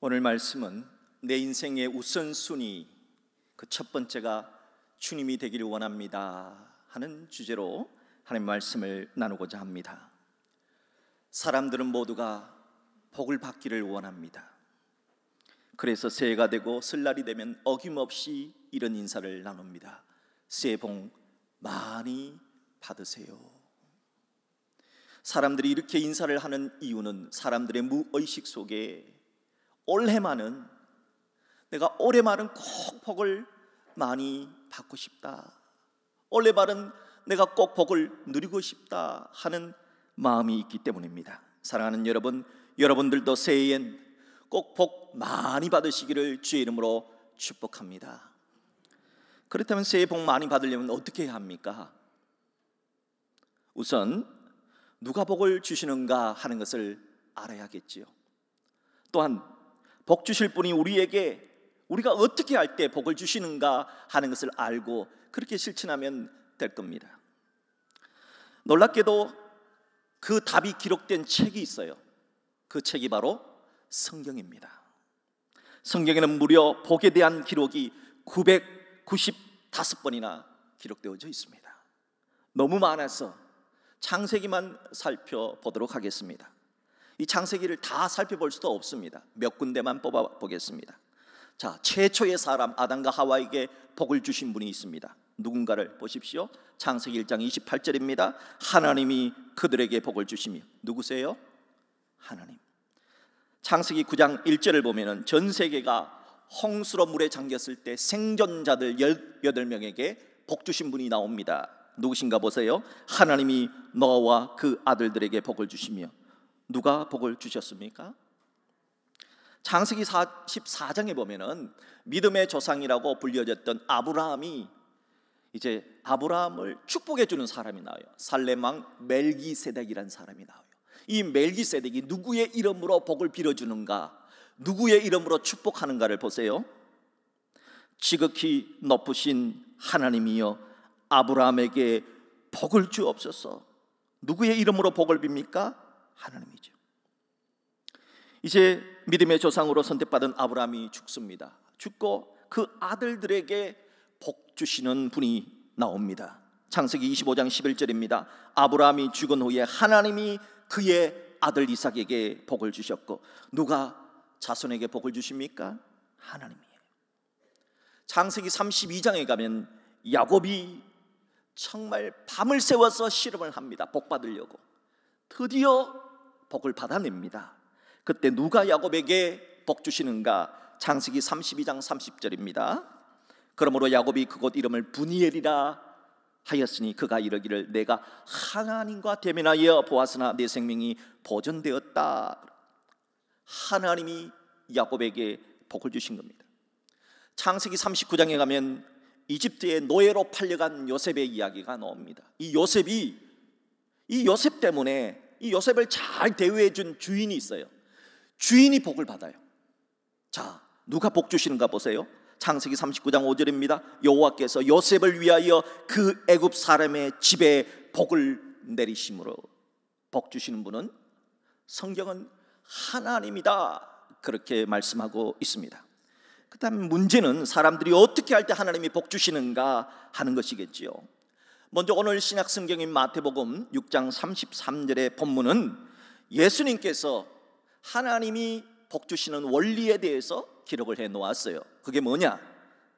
오늘 말씀은 내 인생의 우선순위 그 첫 번째가 주님이 되기를 원합니다 하는 주제로 하나님의 말씀을 나누고자 합니다. 사람들은 모두가 복을 받기를 원합니다. 그래서 새해가 되고 설날이 되면 어김없이 이런 인사를 나눕니다. 새해 복 많이 받으세요. 사람들이 이렇게 인사를 하는 이유는 사람들의 무의식 속에 올해만은 내가 올해만은 꼭 복을 많이 받고 싶다, 올해만은 내가 꼭 복을 누리고 싶다 하는 마음이 있기 때문입니다. 사랑하는 여러분, 여러분들도 새해엔 꼭 복 많이 받으시기를 주의 이름으로 축복합니다. 그렇다면 새해 복 많이 받으려면 어떻게 해야 합니까? 우선 누가 복을 주시는가 하는 것을 알아야겠지요. 또한 복 주실 분이 우리가 어떻게 할 때 복을 주시는가 하는 것을 알고 그렇게 실천하면 될 겁니다. 놀랍게도 그 답이 기록된 책이 있어요. 그 책이 바로 성경입니다. 성경에는 무려 복에 대한 기록이 995번이나 기록되어져 있습니다. 너무 많아서 창세기만 살펴보도록 하겠습니다. 이 창세기를 다 살펴볼 수도 없습니다. 몇 군데만 뽑아보겠습니다. 자, 최초의 사람 아담과 하와에게 복을 주신 분이 있습니다. 누군가를 보십시오. 창세기 1장 28절입니다. 하나님이 그들에게 복을 주시며. 누구세요? 하나님. 창세기 9장 1절을 보면은 전 세계가 홍수로 물에 잠겼을 때 생존자들 18명에게 복 주신 분이 나옵니다. 누구신가 보세요. 하나님이 노아와 그 아들들에게 복을 주시며. 누가 복을 주셨습니까? 창세기 14장에 보면은 믿음의 조상이라고 불려졌던 아브라함이 이제 아브라함을 축복해 주는 사람이 나와요. 살렘왕 멜기세덱이라는 사람이 나와요. 이 멜기세덱이 누구의 이름으로 복을 빌어주는가, 누구의 이름으로 축복하는가를 보세요. 지극히 높으신 하나님이여 아브라함에게 복을 주옵소서. 누구의 이름으로 복을 빕니까? 하나님이죠. 이제 믿음의 조상으로 선택받은 아브라함이 죽습니다. 죽고 그 아들들에게 복 주시는 분이 나옵니다. 창세기 25장 11절입니다. 아브라함이 죽은 후에 하나님이 그의 아들 이삭에게 복을 주셨고, 누가 자손에게 복을 주십니까? 하나님이에요. 창세기 32장에 가면 야곱이 정말 밤을 새워서 씨름을 합니다. 복 받으려고. 드디어 복을 받아냅니다. 그때 누가 야곱에게 복 주시는가? 창세기 32장 30절입니다. 그러므로 야곱이 그곳 이름을 브니엘이라 하였으니 그가 이르기를 내가 하나님과 대면하여 보았으나 내 생명이 보존되었다. 하나님이 야곱에게 복을 주신 겁니다. 창세기 39장에 가면 이집트의 노예로 팔려간 요셉의 이야기가 나옵니다. 이 요셉 때문에 이 요셉을 잘 대우해 준 주인이 있어요. 주인이 복을 받아요. 자, 누가 복 주시는가 보세요. 창세기 39장 5절입니다. 여호와께서 요셉을 위하여 그 애굽 사람의 집에 복을 내리심으로. 복 주시는 분은 성경은 하나님이다 그렇게 말씀하고 있습니다. 그 다음 문제는 사람들이 어떻게 할 때 하나님이 복 주시는가 하는 것이겠지요. 먼저 오늘 신약 성경인 마태복음 6장 33절의 본문은 예수님께서 하나님이 복 주시는 원리에 대해서 기록을 해 놓았어요. 그게 뭐냐?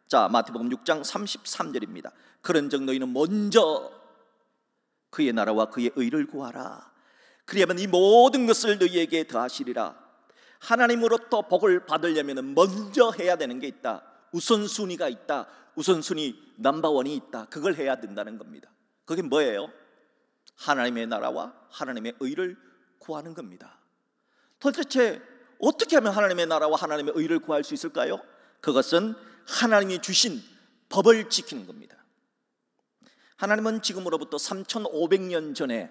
자, 마태복음 6장 33절입니다. 그런즉 너희는 먼저 그의 나라와 그의 의를 구하라. 그리하면 이 모든 것을 너희에게 더하시리라. 하나님으로부터 복을 받으려면 먼저 해야 되는 게 있다. 우선순위가 있다. 우선순위 넘버원이 있다. 그걸 해야 된다는 겁니다. 그게 뭐예요? 하나님의 나라와 하나님의 의를 구하는 겁니다. 도대체 어떻게 하면 하나님의 나라와 하나님의 의를 구할 수 있을까요? 그것은 하나님이 주신 법을 지키는 겁니다. 하나님은 지금으로부터 3500년 전에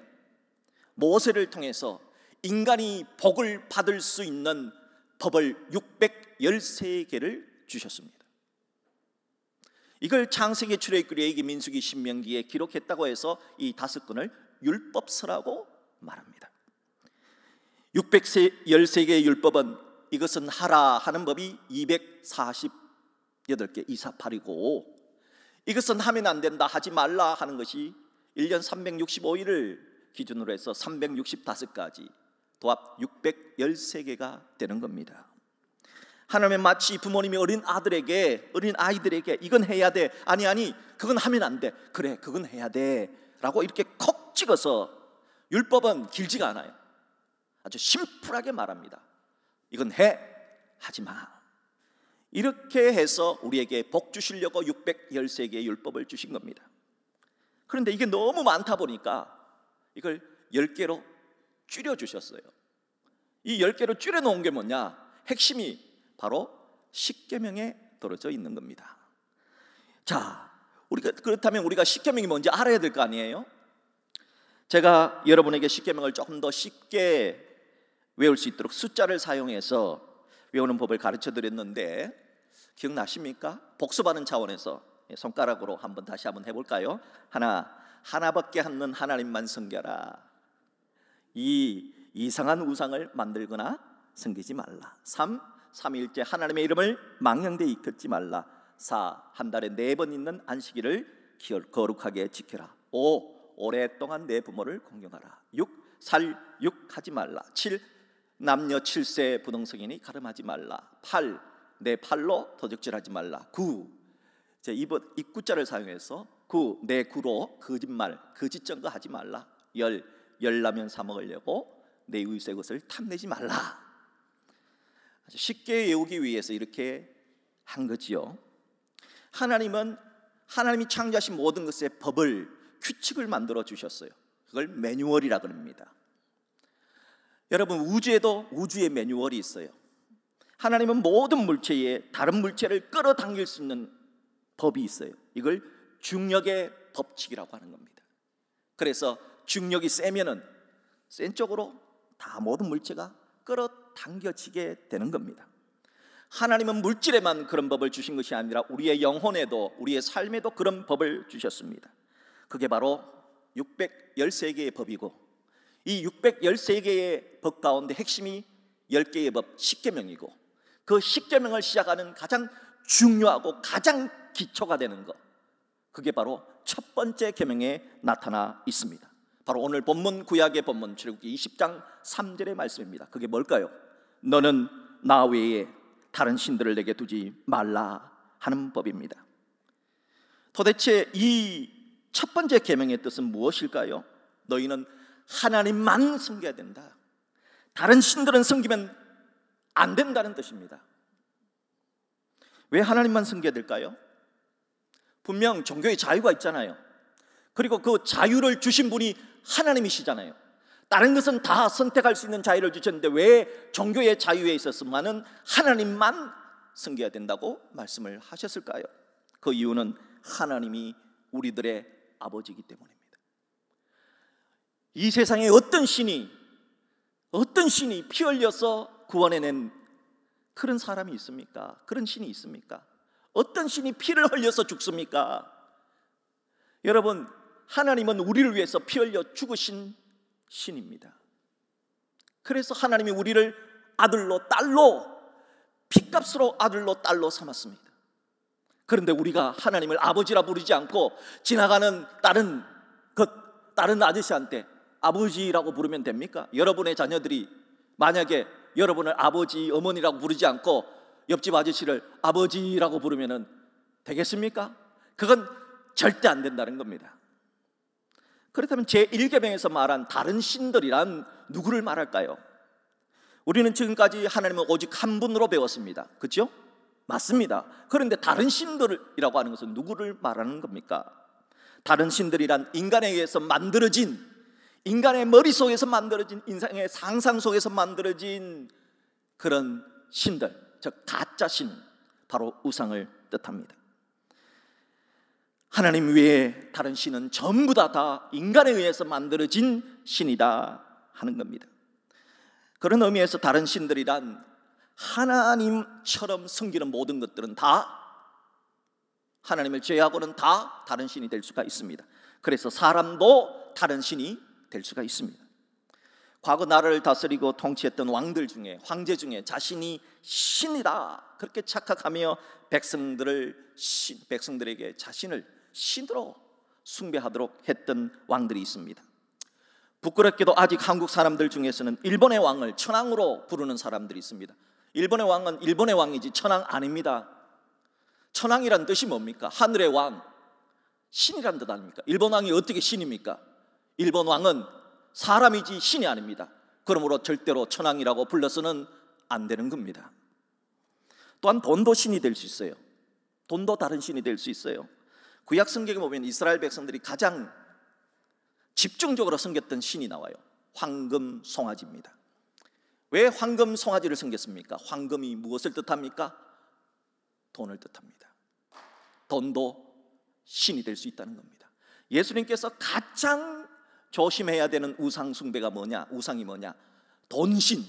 모세를 통해서 인간이 복을 받을 수 있는 법을 613개를 주셨습니다. 이걸 창세기, 출애굽기, 레위기, 민수기, 신명기에 기록했다고 해서 이 5권을 율법서라고 말합니다. 613개의 율법은 이것은 하라 하는 법이 248개 248이고, 이것은 하면 안 된다, 하지 말라 하는 것이 1년 365일을 기준으로 해서 365가지, 도합 613개가 되는 겁니다. 하나님은 마치 부모님이 어린 아이들에게 이건 해야 돼, 아니 그건 하면 안 돼, 그래 그건 해야 돼 라고 이렇게 콕 찍어서, 율법은 길지가 않아요. 아주 심플하게 말합니다. 이건 해, 하지 마. 이렇게 해서 우리에게 복 주시려고 613개의 율법을 주신 겁니다. 그런데 이게 너무 많다 보니까 이걸 10개로 줄여주셨어요. 이 10개로 줄여놓은 게 뭐냐? 핵심이 바로 십계명에 들어져 있는 겁니다. 자, 그렇다면 우리가 십계명이 뭔지 알아야 될 거 아니에요? 제가 여러분에게 십계명을 조금 더 쉽게 외울 수 있도록 숫자를 사용해서 외우는 법을 가르쳐 드렸는데, 기억나십니까? 복습하는 차원에서 손가락으로 다시 한번 해볼까요? 하나밖에 없는 하나님만 섬겨라. 이 이상한 우상을 만들거나 섬기지 말라. 3, 삼위일체 하나님의 이름을 망령되이 일컫지 말라. 4, 한 달에 4번 있는 안식일을 거룩하게 지켜라. 5, 오랫동안 내 부모를 공경하라. 6, 살육하지 말라. 7, 남녀 7세 부동성이니 가름하지 말라. 8, 내 팔로 도적질하지 말라. 9, 이 구자를 사용해서 9, 내 구로 거짓말, 거짓증거 하지 말라. 10, 열라면 사 먹으려고 내 이웃의 것을 탐내지 말라. 아주 쉽게 외우기 위해서 이렇게 한 거지요. 하나님이 창조하신 모든 것의 법을, 규칙을 만들어 주셨어요. 그걸 매뉴얼이라 그럽니다. 여러분, 우주에도 우주의 매뉴얼이 있어요. 하나님은 모든 물체에 다른 물체를 끌어당길 수 있는 법이 있어요. 이걸 중력의 법칙이라고 하는 겁니다. 그래서 중력이 세면은 센 쪽으로 다 모든 물체가 끌어당겨지게 되는 겁니다. 하나님은 물질에만 그런 법을 주신 것이 아니라 우리의 영혼에도, 우리의 삶에도 그런 법을 주셨습니다. 그게 바로 613개의 법이고, 이 613개의 법 가운데 핵심이 10개의 법, 십계명이고, 그 십계명을 시작하는 가장 중요하고 가장 기초가 되는 것, 그게 바로 첫 번째 계명에 나타나 있습니다. 바로 오늘 본문, 구약의 본문 출애굽기 20장 3절의 말씀입니다. 그게 뭘까요? 너는 나 외에 다른 신들을 내게 두지 말라 하는 법입니다. 도대체 이 첫 번째 계명의 뜻은 무엇일까요? 너희는 하나님만 섬겨야 된다. 다른 신들은 섬기면 안 된다는 뜻입니다. 왜 하나님만 섬겨야 될까요? 분명 종교의 자유가 있잖아요. 그리고 그 자유를 주신 분이 하나님이시잖아요. 다른 것은 다 선택할 수 있는 자유를 주셨는데 왜 종교의 자유에 있어서만은 하나님만 섬겨야 된다고 말씀을 하셨을까요? 그 이유는 하나님이 우리들의 아버지이기 때문입니다. 이 세상에 어떤 신이 피 흘려서 구원해낸 그런 사람이 있습니까? 그런 신이 있습니까? 어떤 신이 피를 흘려서 죽습니까? 여러분, 하나님은 우리를 위해서 피 흘려 죽으신 신입니다. 그래서 하나님이 우리를 아들로, 딸로, 핏값으로 아들로, 딸로 삼았습니다. 그런데 우리가 하나님을 아버지라 부르지 않고 지나가는 다른 아저씨한테 아버지라고 부르면 됩니까? 여러분의 자녀들이 만약에 여러분을 아버지, 어머니라고 부르지 않고 옆집 아저씨를 아버지라고 부르면 되겠습니까? 그건 절대 안 된다는 겁니다. 그렇다면 제1계명에서 말한 다른 신들이란 누구를 말할까요? 우리는 지금까지 하나님은 오직 한 분으로 배웠습니다. 그렇죠? 맞습니다. 그런데 다른 신들이라고 하는 것은 누구를 말하는 겁니까? 다른 신들이란 인간에 의해서 만들어진, 인간의 머릿속에서 만들어진, 인상의 상상 속에서 만들어진 그런 신들, 즉 가짜 신, 바로 우상을 뜻합니다. 하나님 외에 다른 신은 전부 다 인간에 의해서 만들어진 신이다 하는 겁니다. 그런 의미에서 다른 신들이란 하나님처럼 섬기는 모든 것들은 다 하나님을 제외하고는 다 다른 신이 될 수가 있습니다. 그래서 사람도 다른 신이 될 수가 있습니다. 과거 나라를 다스리고 통치했던 왕들 중에, 황제 중에 자신이 신이다 그렇게 착각하며 백성들에게 자신을 신으로 숭배하도록 했던 왕들이 있습니다. 부끄럽게도 아직 한국 사람들 중에서는 일본의 왕을 천황으로 부르는 사람들이 있습니다. 일본의 왕은 일본의 왕이지 천황 아닙니다. 천황이란 뜻이 뭡니까? 하늘의 왕, 신이란 뜻 아닙니까? 일본 왕이 어떻게 신입니까? 일본 왕은 사람이지 신이 아닙니다. 그러므로 절대로 천황이라고 불러서는 안 되는 겁니다. 또한 돈도 신이 될 수 있어요. 돈도 다른 신이 될 수 있어요. 구약 성경에 보면 이스라엘 백성들이 가장 집중적으로 섬겼던 신이 나와요. 황금 송아지입니다. 왜 황금 송아지를 섬겼습니까? 황금이 무엇을 뜻합니까? 돈을 뜻합니다. 돈도 신이 될 수 있다는 겁니다. 예수님께서 가장 조심해야 되는 우상 숭배가 뭐냐? 우상이 뭐냐? 돈신,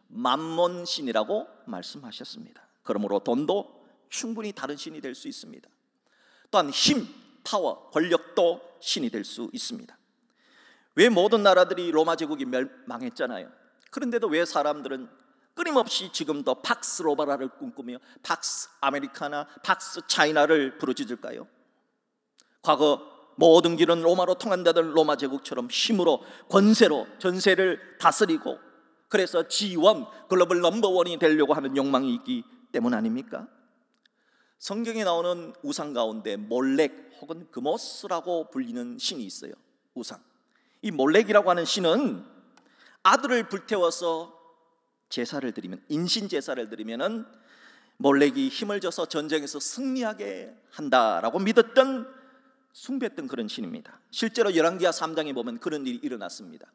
맘몬신이라고 말씀하셨습니다. 그러므로 돈도 충분히 다른 신이 될 수 있습니다. 또한 힘, 파워, 권력도 신이 될 수 있습니다. 왜 모든 나라들이 로마 제국이 멸망했잖아요. 그런데도 왜 사람들은 끊임없이 지금도 팍스 로마라를 꿈꾸며 팍스 아메리카나, 팍스 차이나를 부르짖을까요? 과거 모든 길은 로마로 통한다던 로마 제국처럼 힘으로, 권세로 전세를 다스리고, 그래서 G1, 글로벌 넘버원이 되려고 하는 욕망이 있기 때문 아닙니까? 성경에 나오는 우상 가운데 몰렉 혹은 그모스라고 불리는 신이 있어요. 우상. 이 몰렉이라고 하는 신은 아들을 불태워서 제사를 드리면, 인신 제사를 드리면은 몰렉이 힘을 줘서 전쟁에서 승리하게 한다라고 믿었던, 숭배했던 그런 신입니다. 실제로 열왕기하 3장에 보면 그런 일이 일어났습니다.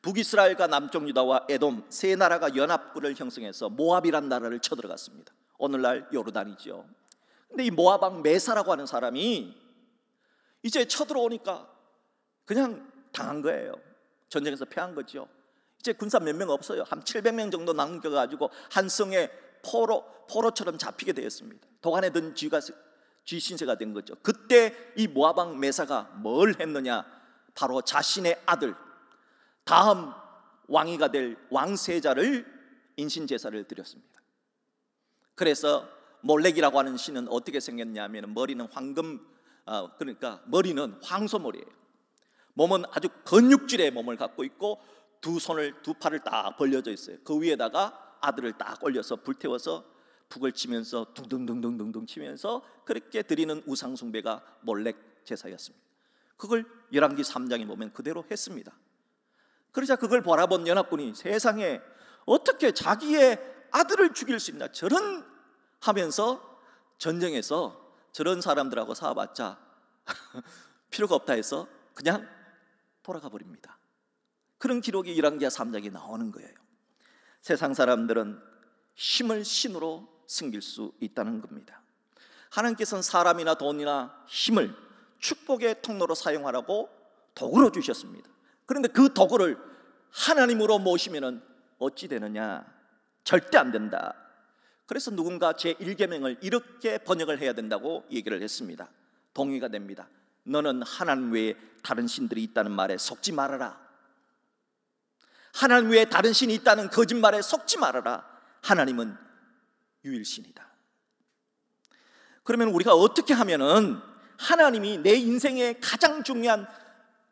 북이스라엘과 남쪽 유다와 에돔 세 나라가 연합군을 형성해서 모압이란 나라를 쳐들어갔습니다. 오늘날 요르단이죠. 근데 이 모압 왕 메사라고 하는 사람이 이제 쳐들어오니까 그냥 당한 거예요. 전쟁에서 패한 거죠. 이제 군사 몇 명 없어요. 한 700명 정도 남겨가지고 한 성에 포로처럼 잡히게 되었습니다. 도간에 든 쥐신세가 된 거죠. 그때 이 모압 왕 메사가 뭘 했느냐? 바로 자신의 아들, 다음 왕이가 될 왕세자를 인신제사를 드렸습니다. 그래서 몰렉이라고 하는 신은 어떻게 생겼냐면 머리는 그러니까 머리는 황소머리예요. 몸은 아주 근육질의 몸을 갖고 있고 두 팔을 딱 벌려져 있어요. 그 위에다가 아들을 딱 올려서 불태워서 북을 치면서 둥둥둥둥둥 치면서 그렇게 드리는 우상 숭배가 몰렉 제사였습니다. 그걸 열왕기 3장에 보면 그대로 했습니다. 그러자 그걸 바라본 연합군이 세상에 어떻게 자기의 아들을 죽일 수 있나, 저런 하면서 전쟁에서 저런 사람들하고 싸워봤자 필요가 없다 해서 그냥 돌아가 버립니다. 그런 기록이 열왕기하 3장에 나오는 거예요. 세상 사람들은 힘을 신으로 숨길 수 있다는 겁니다. 하나님께서는 사람이나 돈이나 힘을 축복의 통로로 사용하라고 도구로 주셨습니다. 그런데 그 도구를 하나님으로 모시면 어찌 되느냐? 절대 안 된다. 그래서 누군가 제1계명을 이렇게 번역을 해야 된다고 얘기를 했습니다. 동의가 됩니다. 너는 하나님 외에 다른 신들이 있다는 말에 속지 말아라. 하나님 외에 다른 신이 있다는 거짓말에 속지 말아라. 하나님은 유일신이다. 그러면 우리가 어떻게 하면은 하나님이 내 인생의 가장 중요한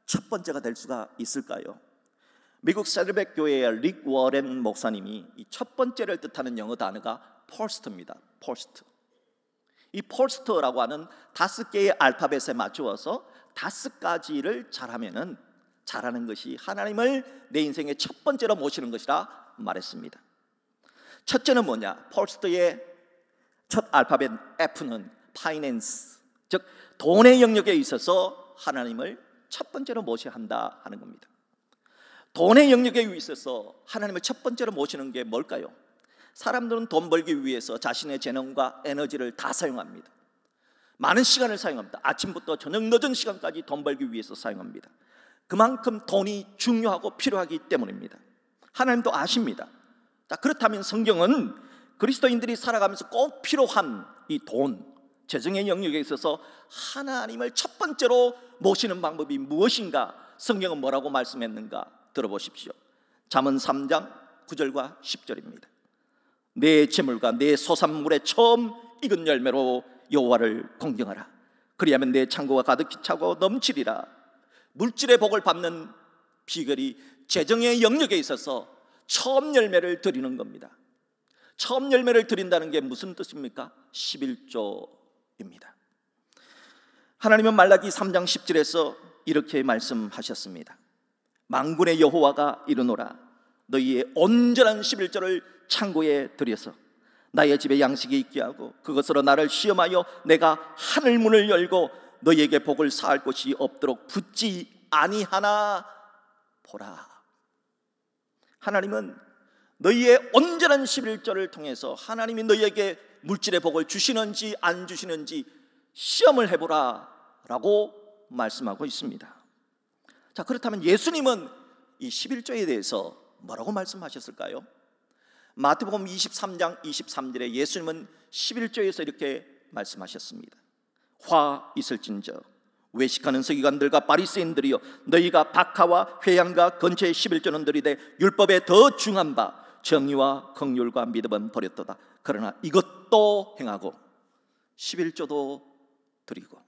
첫 번째가 될 수가 있을까요? 미국 세드백 교회의 릭 워렌 목사님이 이 첫 번째를 뜻하는 영어 단어가 퍼스트입니다. 퍼스트. 이 퍼스트라고 하는 5개의 알파벳에 맞추어서 5가지를 잘하는 것이 하나님을 내 인생의 첫 번째로 모시는 것이라 말했습니다. 첫째는 뭐냐? 퍼스트의 첫 알파벳 F는 파이낸스, 즉 돈의 영역에 있어서 하나님을 첫 번째로 모셔야 한다 하는 겁니다. 돈의 영역에 있어서 하나님을 첫 번째로 모시는 게 뭘까요? 사람들은 돈 벌기 위해서 자신의 재능과 에너지를 다 사용합니다. 많은 시간을 사용합니다. 아침부터 저녁 늦은 시간까지 돈 벌기 위해서 사용합니다. 그만큼 돈이 중요하고 필요하기 때문입니다. 하나님도 아십니다. 자, 그렇다면 성경은 그리스도인들이 살아가면서 꼭 필요한 이 돈, 재정의 영역에 있어서 하나님을 첫 번째로 모시는 방법이 무엇인가? 성경은 뭐라고 말씀했는가? 들어보십시오. 잠언 3장 9절과 10절입니다. 내 재물과 내 소산물의 처음 익은 열매로 여호와를 공경하라. 그리하면 내 창고가 가득히 차고 넘치리라. 물질의 복을 받는 비결이 재정의 영역에 있어서 처음 열매를 드리는 겁니다. 처음 열매를 드린다는 게 무슨 뜻입니까? 11조입니다. 하나님은 말라기 3장 10절에서 이렇게 말씀하셨습니다. 만군의 여호와가 이르노라. 너희의 온전한 11조를 창고에 들여서 나의 집에 양식이 있게 하고 그것으로 나를 시험하여 내가 하늘 문을 열고 너희에게 복을 쌓을 곳이 없도록 붙지 아니하나 보라. 하나님은 너희의 온전한 11조를 통해서 하나님이 너희에게 물질의 복을 주시는지 안 주시는지 시험을 해보라 라고 말씀하고 있습니다. 자, 그렇다면 예수님은 이 11조에 대해서 뭐라고 말씀하셨을까요? 마태복음 23장 23절에 예수님은 11조에서 이렇게 말씀하셨습니다. 화 있을진저 외식하는 서기관들과 바리새인들이여, 너희가 박하와 회양과 건처의 11조는 들이되 율법에 더 중한 바 정의와 긍휼과 믿음은 버렸도다. 그러나 이것도 행하고 11조도 드리고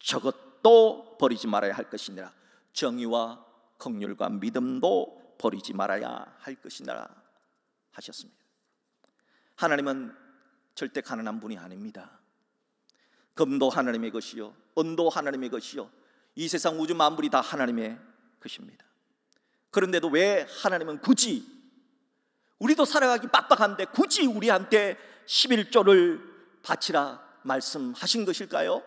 저것도 버리지 말아야 할 것이니라. 정의와 긍휼과 믿음도 버리지 말아야 할 것이니라 하셨습니다. 하나님은 절대 가난한 분이 아닙니다. 금도 하나님의 것이요 은도 하나님의 것이요 이 세상 우주 만물이 다 하나님의 것입니다. 그런데도 왜 하나님은 굳이, 우리도 살아가기 빡빡한데 굳이 우리한테 11조를 바치라 말씀하신 것일까요?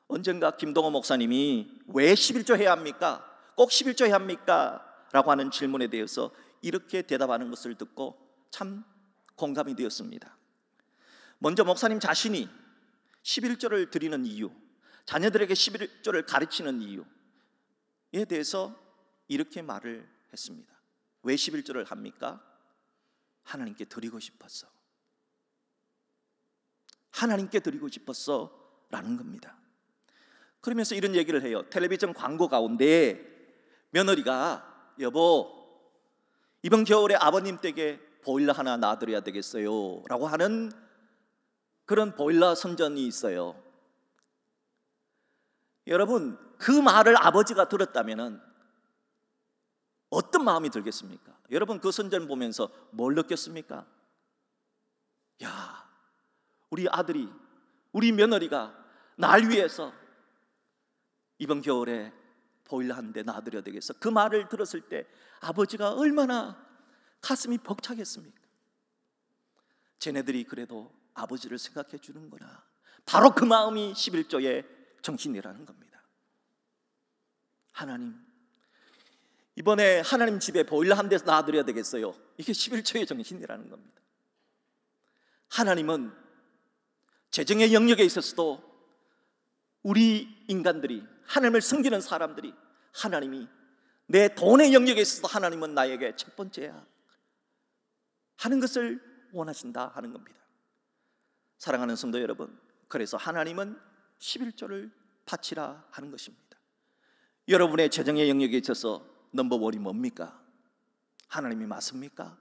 언젠가 김동호 목사님이 왜 11조 해야 합니까? 꼭 11조 해야 합니까? 라고 하는 질문에 대해서 이렇게 대답하는 것을 듣고 참 공감이 되었습니다. 먼저 목사님 자신이 11조를 드리는 이유, 자녀들에게 11조를 가르치는 이유에 대해서 이렇게 말을 했습니다. 왜 11조를 합니까? 하나님께 드리고 싶었어. 하나님께 드리고 싶었어 라는 겁니다. 그러면서 이런 얘기를 해요. 텔레비전 광고 가운데 며느리가 여보 이번 겨울에 아버님 댁에 보일러 하나 놔드려야 되겠어요 라고 하는 그런 보일러 선전이 있어요. 여러분, 그 말을 아버지가 들었다면 어떤 마음이 들겠습니까? 여러분, 그 선전 보면서 뭘 느꼈습니까? 야, 우리 아들이, 우리 며느리가 날 위해서 이번 겨울에 보일러 한 대 놔드려야 되겠어. 그 말을 들었을 때 아버지가 얼마나 가슴이 벅차겠습니까? 쟤네들이 그래도 아버지를 생각해 주는구나. 바로 그 마음이 11조의 정신이라는 겁니다. 하나님, 이번에 하나님 집에 보일러 한 대 놔드려야 되겠어요. 이게 11조의 정신이라는 겁니다. 하나님은 재정의 영역에 있어서도 우리 인간들이, 하나님을 섬기는 사람들이, 하나님이 내 돈의 영역에 있어서 하나님은 나에게 첫 번째야 하는 것을 원하신다 하는 겁니다. 사랑하는 성도 여러분, 그래서 하나님은 11조를 바치라 하는 것입니다. 여러분의 재정의 영역에 있어서 넘버원이 뭡니까? 하나님이 맞습니까?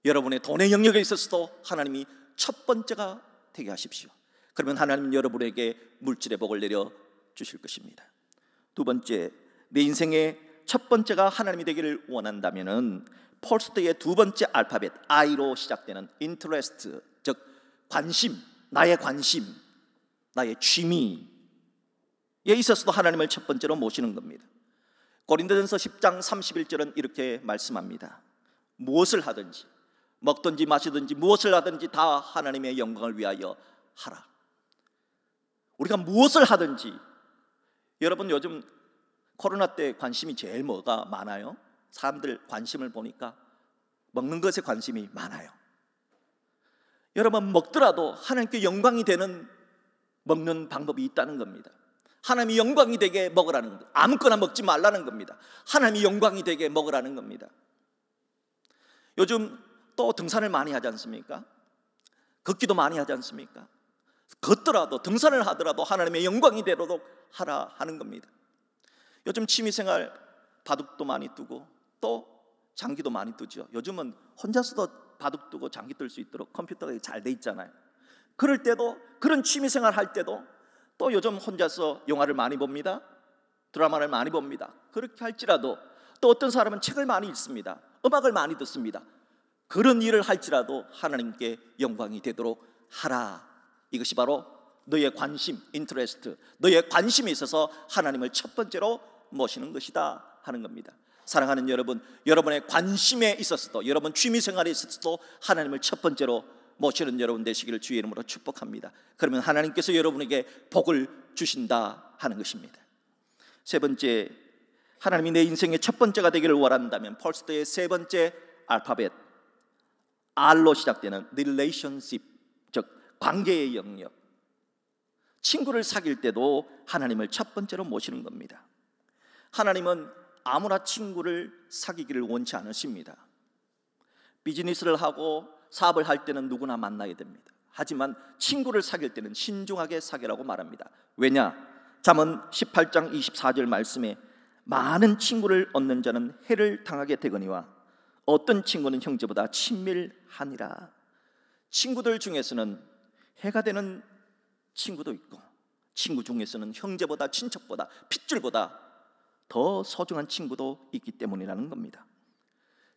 여러분의 돈의 영역에 있어서도 하나님이 첫 번째가 되게 하십시오. 그러면 하나님은 여러분에게 물질의 복을 내려 주실 것입니다. 두 번째, 내 인생의 첫 번째가 하나님이 되기를 원한다면은 폴스트의 두 번째 알파벳 I로 시작되는 interest, 즉 관심, 나의 관심, 나의 취미에 있어서도 하나님을 첫 번째로 모시는 겁니다. 고린도전서 10장 31절은 이렇게 말씀합니다. 무엇을 하든지, 먹든지 마시든지 무엇을 하든지 다 하나님의 영광을 위하여 하라. 우리가 무엇을 하든지, 여러분 요즘 코로나 때 관심이 제일 뭐가 많아요? 사람들 관심을 보니까 먹는 것에 관심이 많아요. 여러분, 먹더라도 하나님께 영광이 되는 먹는 방법이 있다는 겁니다. 하나님이 영광이 되게 먹으라는 겁니다. 아무거나 먹지 말라는 겁니다. 하나님이 영광이 되게 먹으라는 겁니다. 요즘 또 등산을 많이 하지 않습니까? 걷기도 많이 하지 않습니까? 걷더라도, 등산을 하더라도 하나님의 영광이 되도록 하라 하는 겁니다. 요즘 취미생활 바둑도 많이 두고 또 장기도 많이 두죠. 요즘은 혼자서도 바둑 두고 장기 뜰 수 있도록 컴퓨터가 잘 돼 있잖아요. 그럴 때도, 그런 취미생활 할 때도 또 요즘 혼자서 영화를 많이 봅니다. 드라마를 많이 봅니다. 그렇게 할지라도 또 어떤 사람은 책을 많이 읽습니다. 음악을 많이 듣습니다. 그런 일을 할지라도 하나님께 영광이 되도록 하라. 이것이 바로 너의 관심, 인터레스트, 너의 관심에 있어서 하나님을 첫 번째로 모시는 것이다 하는 겁니다. 사랑하는 여러분, 여러분의 관심에 있어서도, 여러분 취미생활에 있어서도 하나님을 첫 번째로 모시는 여러분 되시기를 주의 이름으로 축복합니다. 그러면 하나님께서 여러분에게 복을 주신다 하는 것입니다. 세 번째, 하나님이 내 인생의 첫 번째가 되기를 원한다면 펄스터의 세 번째 알파벳 R로 시작되는 relationship, 즉 관계의 영역, 친구를 사귈 때도 하나님을 첫 번째로 모시는 겁니다. 하나님은 아무나 친구를 사귀기를 원치 않으십니다. 비즈니스를 하고 사업을 할 때는 누구나 만나야 됩니다. 하지만 친구를 사귈 때는 신중하게 사귀라고 말합니다. 왜냐? 잠언 18장 24절 말씀에 많은 친구를 얻는 자는 해를 당하게 되거니와 어떤 친구는 형제보다 친밀하니라. 친구들 중에서는 해가 되는 친구도 있고, 친구 중에서는 형제보다, 친척보다, 핏줄보다 더 소중한 친구도 있기 때문이라는 겁니다.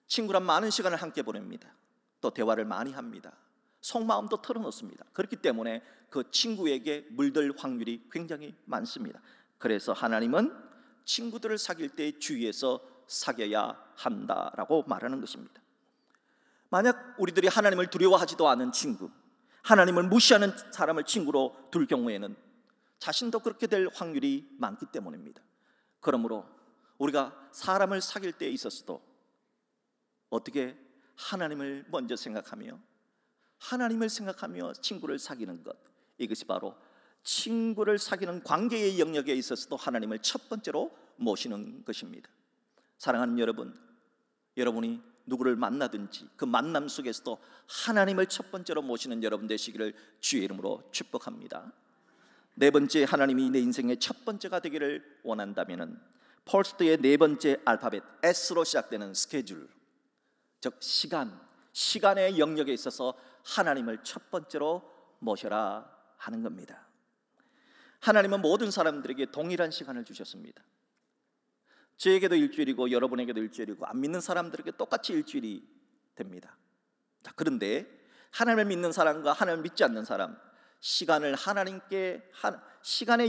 친구란 많은 시간을 함께 보냅니다. 또 대화를 많이 합니다. 속마음도 털어놓습니다. 그렇기 때문에 그 친구에게 물들 확률이 굉장히 많습니다. 그래서 하나님은 친구들을 사귈 때 주의해서 사귀어야 한다라고 말하는 것입니다. 만약 우리들이 하나님을 두려워하지도 않은 친구, 하나님을 무시하는 사람을 친구로 둘 경우에는 자신도 그렇게 될 확률이 많기 때문입니다. 그러므로 우리가 사람을 사귈 때에 있어서도 어떻게 하나님을 먼저 생각하며 하나님을 생각하며 친구를 사귀는 것, 이것이 바로 친구를 사귀는 관계의 영역에 있어서도 하나님을 첫 번째로 모시는 것입니다. 사랑하는 여러분, 여러분이 누구를 만나든지 그 만남 속에서도 하나님을 첫 번째로 모시는 여러분 되시기를 주의 이름으로 축복합니다. 네 번째, 하나님이 내 인생의 첫 번째가 되기를 원한다면 펄스트의 네 번째 알파벳 S로 시작되는 스케줄, 즉 시간의 영역에 있어서 하나님을 첫 번째로 모셔라 하는 겁니다. 하나님은 모든 사람들에게 동일한 시간을 주셨습니다. 저에게도 일주일이고 여러분에게도 일주일이고 안 믿는 사람들에게 똑같이 일주일이 됩니다. 자, 그런데 하나님을 믿는 사람과 하나님을 믿지 않는 사람, 시간의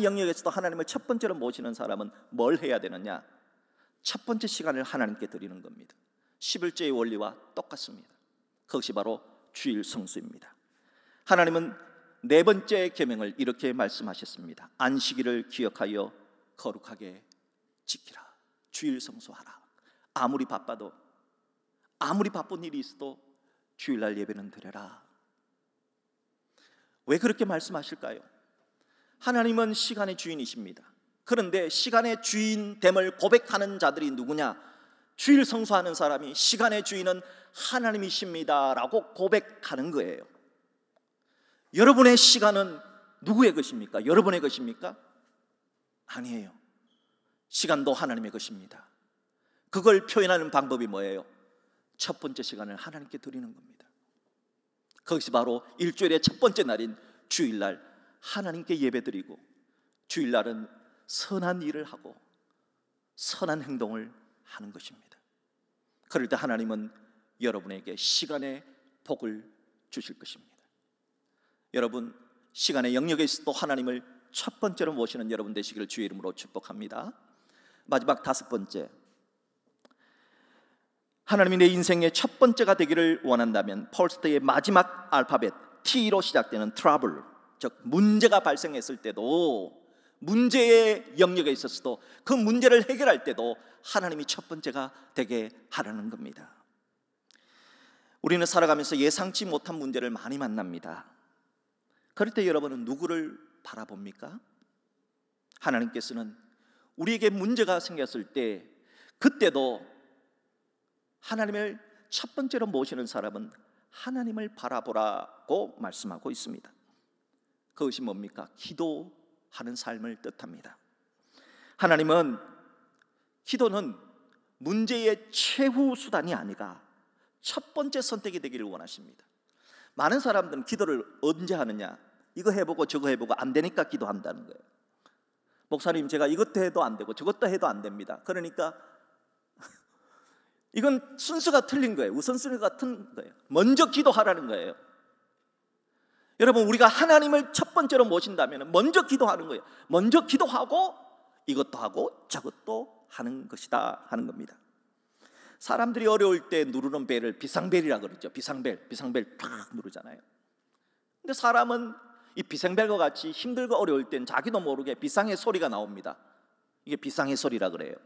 영역에서도 하나님을 첫 번째로 모시는 사람은 뭘 해야 되느냐? 첫 번째 시간을 하나님께 드리는 겁니다. 11조의 원리와 똑같습니다. 그것이 바로 주일 성수입니다. 하나님은 네 번째 계명을 이렇게 말씀하셨습니다. 안식일을 기억하여 거룩하게 지키라. 주일 성수하라. 아무리 바쁜 일이 있어도 주일날 예배는 드려라. 왜 그렇게 말씀하실까요? 하나님은 시간의 주인이십니다. 그런데 시간의 주인됨을 고백하는 자들이 누구냐? 주일 성수하는 사람이 시간의 주인은 하나님이십니다 라고 고백하는 거예요. 여러분의 시간은 누구의 것입니까? 여러분의 것입니까? 아니에요. 시간도 하나님의 것입니다. 그걸 표현하는 방법이 뭐예요? 첫 번째 시간을 하나님께 드리는 겁니다. 그것이 바로 일주일의 첫 번째 날인 주일날 하나님께 예배드리고, 주일날은 선한 일을 하고 선한 행동을 하는 것입니다. 그럴 때 하나님은 여러분에게 시간의 복을 주실 것입니다. 여러분, 시간의 영역에 있어도 하나님을 첫 번째로 모시는 여러분 되시기를 주의 이름으로 축복합니다. 마지막 다섯 번째, 하나님이 내 인생의 첫 번째가 되기를 원한다면 펄스트의 마지막 알파벳 T로 시작되는 트러블, 즉 문제가 발생했을 때도, 문제의 영역에 있어서도 그 문제를 해결할 때도 하나님이 첫 번째가 되게 하라는 겁니다. 우리는 살아가면서 예상치 못한 문제를 많이 만납니다. 그럴 때 여러분은 누구를 바라봅니까? 하나님께서는 우리에게 문제가 생겼을 때, 그때도 하나님을 첫 번째로 모시는 사람은 하나님을 바라보라고 말씀하고 있습니다. 그것이 뭡니까? 기도하는 삶을 뜻합니다. 하나님은, 기도는 문제의 최후 수단이 아니라 첫 번째 선택이 되기를 원하십니다. 많은 사람들은 기도를 언제 하느냐, 이거 해보고 저거 해보고 안 되니까 기도한다는 거예요. 목사님, 제가 이것도 해도 안 되고 저것도 해도 안 됩니다. 그러니까 이건 순서가 틀린 거예요. 우선순위가 틀린 거예요. 먼저 기도하라는 거예요. 여러분, 우리가 하나님을 첫 번째로 모신다면 먼저 기도하는 거예요. 먼저 기도하고 이것도 하고 저것도 하는 것이다 하는 겁니다. 사람들이 어려울 때 누르는 벨을 비상벨이라 그러죠. 비상벨 팍 누르잖아요. 근데 사람은 이 비상벨과 같이 힘들고 어려울 땐 자기도 모르게 비상의 소리가 나옵니다. 이게 비상의 소리라 그래요.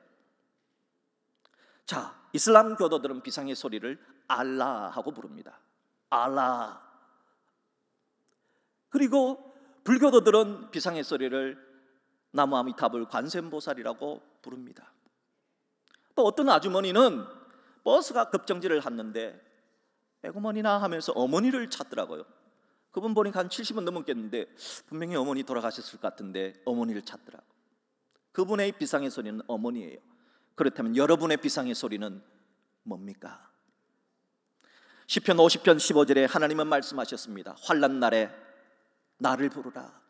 자, 이슬람 교도들은 비상의 소리를 알라하고 부릅니다. 알라. 그리고 불교도들은 비상의 소리를 나무 아미타불 관세음보살이라고 부릅니다. 또 어떤 아주머니는 버스가 급정지를 했는데 에고머니나 하면서 어머니를 찾더라고요. 그분 보니까 한 70은 넘었겠는데 분명히 어머니 돌아가셨을 것 같은데 어머니를 찾더라고요. 그분의 비상의 소리는 어머니예요. 그렇다면 여러분의 비상의 소리는 뭡니까? 시편 50편 15절에 하나님은 말씀하셨습니다. 환난 날에 나를 부르라.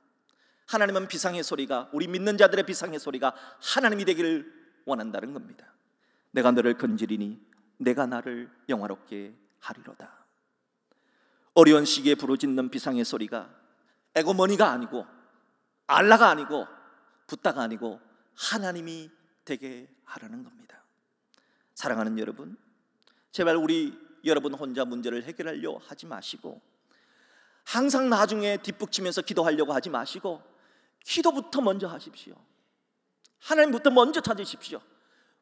하나님은 비상의 소리가, 우리 믿는 자들의 비상의 소리가 하나님이 되기를 원한다는 겁니다. 내가 너를 건지리니 내가 나를 영화롭게 하리로다. 어려운 시기에 부르짖는 비상의 소리가 에고머니가 아니고 알라가 아니고 붓다가 아니고 하나님이 되게 하라는 겁니다. 사랑하는 여러분, 제발 여러분 혼자 문제를 해결하려 하지 마시고 항상 나중에 뒷북치면서 기도하려고 하지 마시고 기도부터 먼저 하십시오. 하나님부터 먼저 찾으십시오.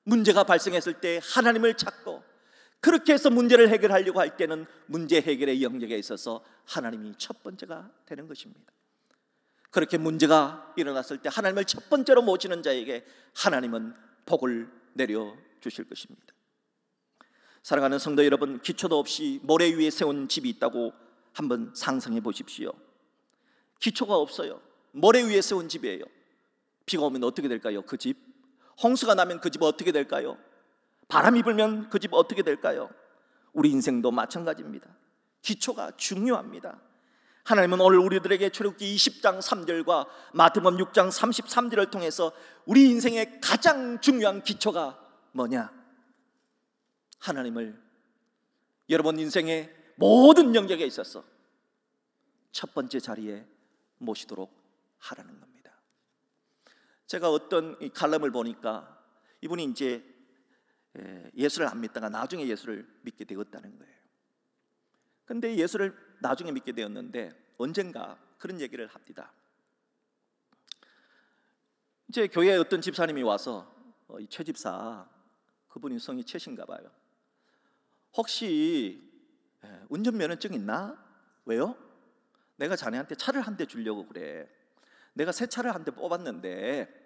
문제가 발생했을 때 하나님을 찾고 그렇게 해서 문제를 해결하려고 할 때는 문제 해결의 영역에 있어서 하나님이 첫 번째가 되는 것입니다. 그렇게 문제가 일어났을 때 하나님을 첫 번째로 모시는 자에게 하나님은 복을 내려주실 것입니다. 사랑하는 성도 여러분, 기초도 없이 모래 위에 세운 집이 있다고 한번 상상해 보십시오. 기초가 없어요. 모래 위에 세운 집이에요. 비가 오면 어떻게 될까요? 그 집? 홍수가 나면 그 집 어떻게 될까요? 바람이 불면 그 집 어떻게 될까요? 우리 인생도 마찬가지입니다. 기초가 중요합니다. 하나님은 오늘 우리들에게 출애굽기 20장 3절과 마태복음 6장 33절을 통해서 우리 인생의 가장 중요한 기초가 뭐냐? 하나님을 여러분 인생의 모든 영역에 있어서 첫 번째 자리에 모시도록 하라는 겁니다. 제가 어떤 이 칼럼을 보니까 이분이 이제 예수를 안 믿다가 나중에 예수를 믿게 되었다는 거예요. 근데 예수를 나중에 믿게 되었는데 언젠가 그런 얘기를 합니다. 이제 교회에 어떤 집사님이 와서 이 최 집사, 그분이 성이 최신가 봐요. 혹시 운전면허증 있나? 왜요? 내가 자네한테 차를 한 대 주려고 그래. 내가 새 차를 한 대 뽑았는데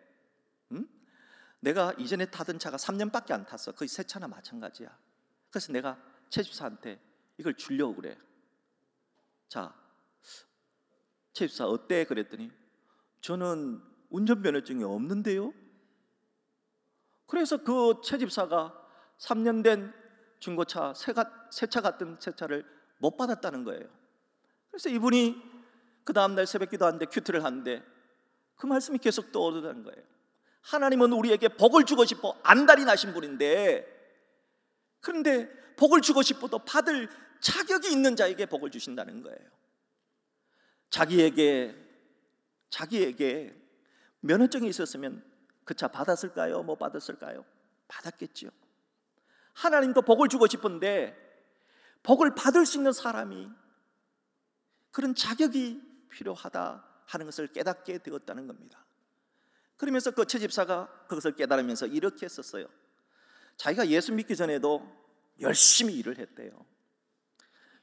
내가 이전에 타던 차가 3년밖에 안 탔어. 거의 새 차나 마찬가지야. 그래서 내가 최 집사한테 이걸 주려고 그래. 자, 최 집사 어때? 그랬더니 저는 운전면허증이 없는데요. 그래서 그 최 집사가 3년 된 중고차, 새 차 같은 새 차를 못 받았다는 거예요. 그래서 이분이 그 다음날 새벽 기도하는데 큐트를 하는데 그 말씀이 계속 떠오르는 거예요. 하나님은 우리에게 복을 주고 싶어 안달이 나신 분인데, 그런데 복을 주고 싶어도 받을 자격이 있는 자에게 복을 주신다는 거예요. 자기에게 면허증이 있었으면 그 차 받았을까요? 못 받았을까요? 받았겠죠. 하나님도 복을 주고 싶은데 복을 받을 수 있는 사람이 그런 자격이 필요하다 하는 것을 깨닫게 되었다는 겁니다. 그러면서 그 최 집사가 그것을 깨달으면서 이렇게 했었어요. 자기가 예수 믿기 전에도 열심히 일을 했대요.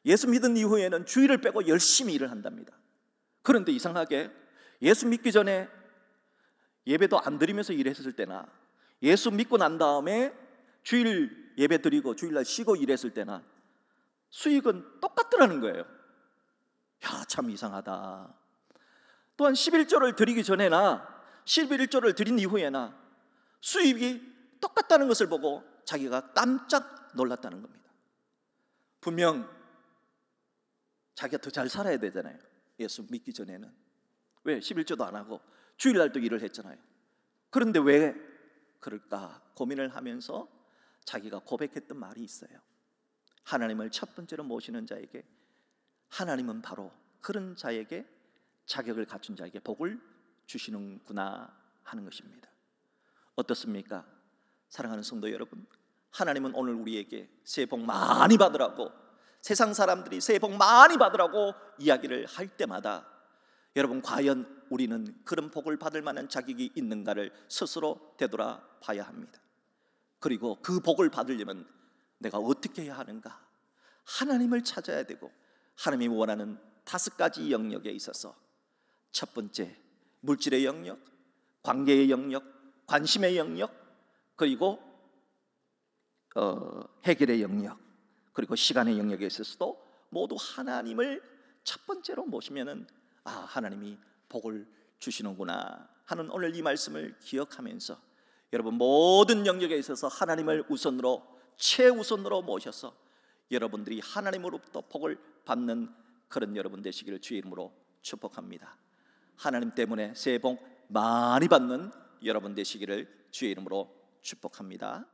예수 믿은 이후에는 주일을 빼고 열심히 일을 한답니다. 그런데 이상하게 예수 믿기 전에 예배도 안 드리면서 일했을 때나 예수 믿고 난 다음에 주일 예배 드리고 주일날 쉬고 일했을 때나 수익은 똑같더라는 거예요. 야, 참 이상하다. 또한 11조를 드리기 전에나 11조를 드린 이후에나 수입이 똑같다는 것을 보고 자기가 깜짝 놀랐다는 겁니다. 분명 자기가 더 잘 살아야 되잖아요. 예수 믿기 전에는. 왜? 11조도 안 하고 주일날도 일을 했잖아요. 그런데 왜 그럴까 고민을 하면서 자기가 고백했던 말이 있어요. 하나님을 첫 번째로 모시는 자에게 하나님은 바로 그런 자에게 자격을 갖춘 자에게 복을 주시는구나 하는 것입니다. 어떻습니까? 사랑하는 성도 여러분, 하나님은 오늘 우리에게 새해 복 많이 받으라고, 세상 사람들이 새해 복 많이 받으라고 이야기를 할 때마다 여러분, 과연 우리는 그런 복을 받을 만한 자격이 있는가를 스스로 되돌아봐야 합니다. 그리고 그 복을 받으려면 내가 어떻게 해야 하는가? 하나님을 찾아야 되고, 하나님이 원하는 5가지 영역에 있어서 첫 번째, 물질의 영역, 관계의 영역, 관심의 영역, 그리고 해결의 영역, 그리고 시간의 영역에 있어서도 모두 하나님을 첫 번째로 모시면은 하나님이 복을 주시는구나 하는 오늘 이 말씀을 기억하면서 여러분, 모든 영역에 있어서 하나님을 우선으로, 최우선으로 모셔서 여러분들이 하나님으로부터 복을 받는 그런 여러분 되시기를 주의 이름으로 축복합니다. 하나님 때문에 새해 복 많이 받는 여러분 되시기를 주의 이름으로 축복합니다.